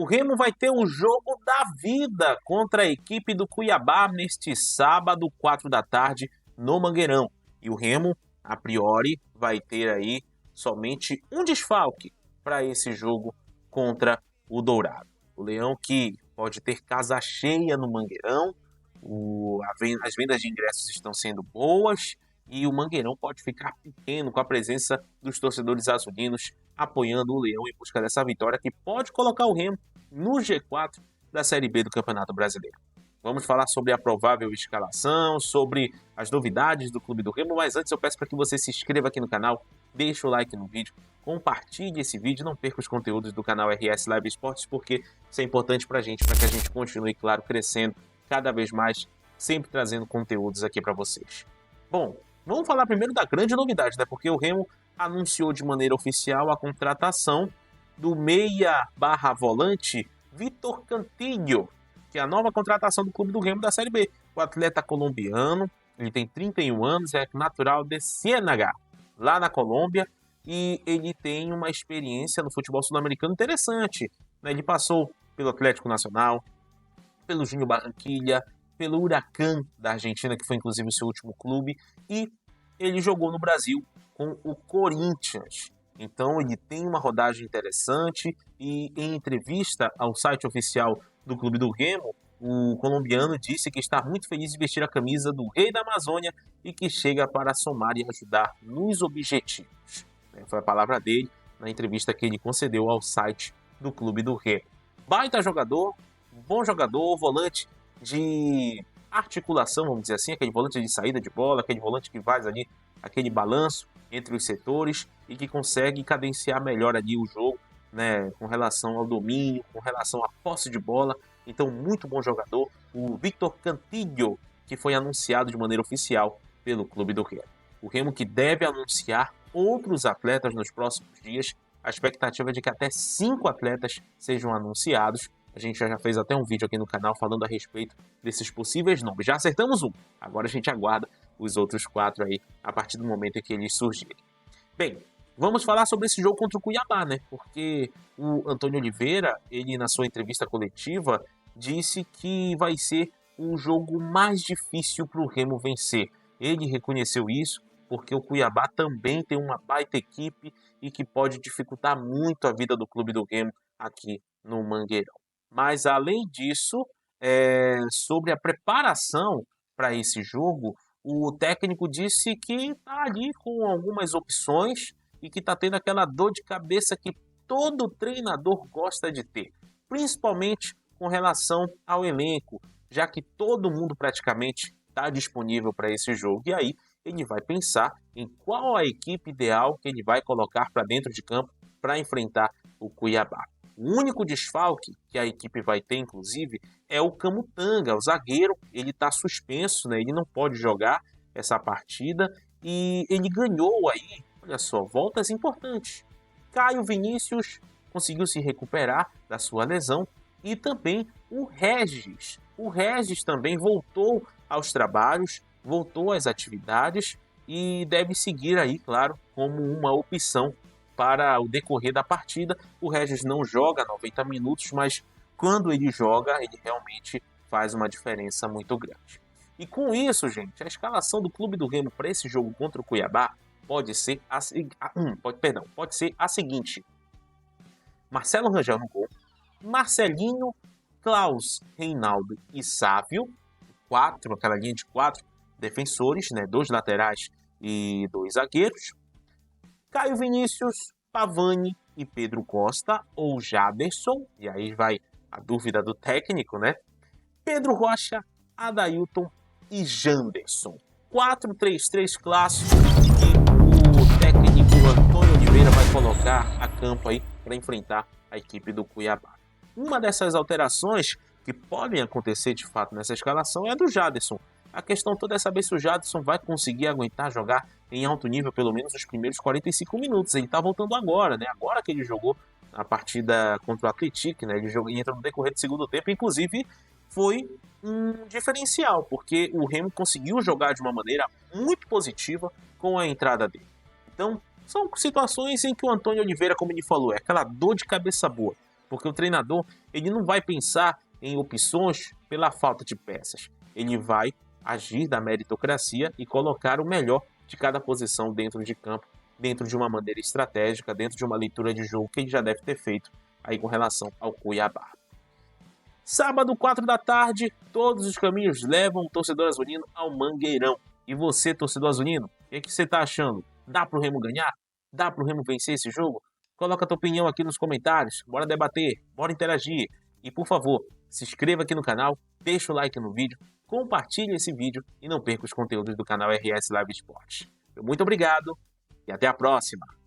O Remo vai ter o jogo da vida contra a equipe do Cuiabá neste sábado, 4 da tarde, no Mangueirão. E o Remo, a priori, vai ter aí somente um desfalque para esse jogo contra o Dourado. O Leão que pode ter casa cheia no Mangueirão, as vendas de ingressos estão sendo boas e o Mangueirão pode ficar pequeno com a presença dos torcedores azulinos apoiando o Leão em busca dessa vitória que pode colocar o Remo no G4 da Série B do Campeonato Brasileiro. Vamos falar sobre a provável escalação, sobre as novidades do Clube do Remo, mas antes eu peço para que você se inscreva aqui no canal, deixe o like no vídeo, compartilhe esse vídeo, não perca os conteúdos do canal RS Live Esportes, porque isso é importante para a gente gente continue, claro, crescendo cada vez mais, sempre trazendo conteúdos aqui para vocês. Bom, vamos falar primeiro da grande novidade, né? Porque o Remo anunciou de maneira oficial a contratação do meia/volante Vitor Cantillo, que é a nova contratação do Clube do Remo da Série B. O atleta colombiano, ele tem 31 anos, é natural de Ciénaga, lá na Colômbia, e ele tem uma experiência no futebol sul-americano interessante, né? Ele passou pelo Atlético Nacional, pelo Júnior Barranquilla, pelo Huracán da Argentina, que foi inclusive o seu último clube, e ele jogou no Brasil com o Corinthians. Então ele tem uma rodagem interessante e em entrevista ao site oficial do Clube do Remo, o colombiano disse que está muito feliz de vestir a camisa do Rei da Amazônia e que chega para somar e ajudar nos objetivos. Foi a palavra dele na entrevista que ele concedeu ao site do Clube do Remo. Baita jogador, bom jogador, volante de articulação, vamos dizer assim, aquele volante de saída de bola, aquele volante que faz ali aquele balanço entre os setores e que consegue cadenciar melhor ali o jogo, né, com relação ao domínio, com relação à posse de bola. Então, muito bom jogador, o Vitor Cantillo, que foi anunciado de maneira oficial pelo Clube do Remo. O Remo que deve anunciar outros atletas nos próximos dias. A expectativa é de que até 5 atletas sejam anunciados. A gente já fez até um vídeo aqui no canal falando a respeito desses possíveis nomes. Já acertamos um, agora a gente aguarda os outros 4 aí a partir do momento em que eles surgirem. Bem, vamos falar sobre esse jogo contra o Cuiabá, né? Porque o Antônio Oliveira, ele na sua entrevista coletiva, disse que vai ser o jogo mais difícil para o Remo vencer. Ele reconheceu isso porque o Cuiabá também tem uma baita equipe e que pode dificultar muito a vida do Clube do Remo aqui no Mangueirão. Mas além disso, sobre a preparação para esse jogo, o técnico disse que está ali com algumas opções e que está tendo aquela dor de cabeça que todo treinador gosta de ter, principalmente com relação ao elenco, já que todo mundo praticamente está disponível para esse jogo. E aí ele vai pensar em qual a equipe ideal que ele vai colocar para dentro de campo para enfrentar o Cuiabá. O único desfalque que a equipe vai ter, inclusive, é o Camutanga, o zagueiro. Ele está suspenso, né? Ele não pode jogar essa partida e ele ganhou aí, olha só, voltas importantes. Caio Vinícius conseguiu se recuperar da sua lesão e também o Regis. O Regis também voltou aos trabalhos, voltou às atividades e deve seguir aí, claro, como uma opção para o decorrer da partida. O Regis não joga 90 minutos, mas quando ele joga, ele realmente faz uma diferença muito grande. E com isso, gente, a escalação do Clube do Remo para esse jogo contra o Cuiabá pode ser a seguinte: Marcelo Rangel no gol, Marcelinho, Klaus, Reinaldo e Sávio, aquela linha de 4 defensores, né, 2 laterais e 2 zagueiros. Caio Vinícius, Pavani e Pedro Costa ou Jaderson, e aí vai a dúvida do técnico, né? Pedro Rocha, Adailton e Janderson. 4-3-3 clássico que o técnico Antônio Oliveira vai colocar a campo aí para enfrentar a equipe do Cuiabá. Uma dessas alterações que podem acontecer de fato nessa escalação é a do Jaderson. A questão toda é saber se o Jaderson vai conseguir aguentar jogar em alto nível pelo menos os primeiros 45 minutos. Ele está voltando agora, né? Agora que ele jogou a partida contra o Atlético, né? Ele entra no decorrer do segundo tempo, inclusive foi um diferencial, porque o Remo conseguiu jogar de uma maneira muito positiva com a entrada dele. Então, são situações em que o Antônio Oliveira, como ele falou, é aquela dor de cabeça boa. Porque o treinador, ele não vai pensar em opções pela falta de peças. Ele vai agir da meritocracia e colocar o melhor de cada posição dentro de campo, dentro de uma maneira estratégica, dentro de uma leitura de jogo que ele já deve ter feito aí com relação ao Cuiabá. Sábado, 4 da tarde, todos os caminhos levam o torcedor azulino ao Mangueirão. E você, torcedor azulino, o que você está achando? Dá para o Remo ganhar? Dá para o Remo vencer esse jogo? Coloca a tua opinião aqui nos comentários, bora debater, bora interagir. E por favor, se inscreva aqui no canal, deixa o like no vídeo, compartilhe esse vídeo e não perca os conteúdos do canal RS Live Esportes. Muito obrigado e até a próxima!